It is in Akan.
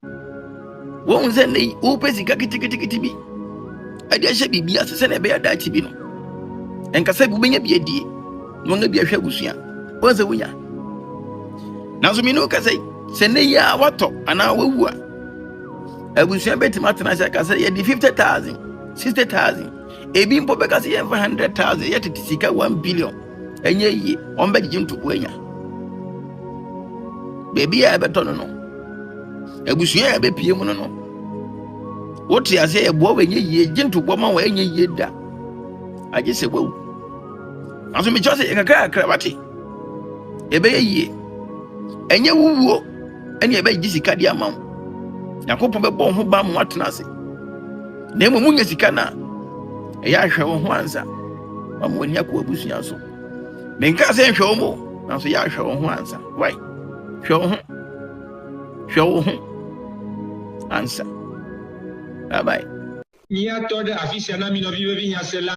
Won say nei wo pesi ka kitikiti bi ade ahye bibia se na be ada chi bi no enkasa bu benya bi adie no nga bi ahwe abusua won se wunya nanso mi no ka say se nei ya wato ana wawu a abusua betima tena sha ka say ye di 50,000 60,000 ebi mpo be ka say 100,000 yet tisika 1 billion enye yi on be di ntubu enya baby ya beto no abusua ya be pie mu no wotu ya say ebo we nye yi gintu bo ma wa enye yi da aje se bo aso mi chose kakra bati ebe yi enye wuwo ene ebe gi sika dia ma yakopon be bo ho ba mo atena se na emo munya sika na ya hwe wo ho ansa ma mo ni akọ abusua so menka se hwe wo mo na so ya hwe wo ho ansa why hwe wo ho ansa bye bye. Ni a todo afisha na mi no vive vinya sela.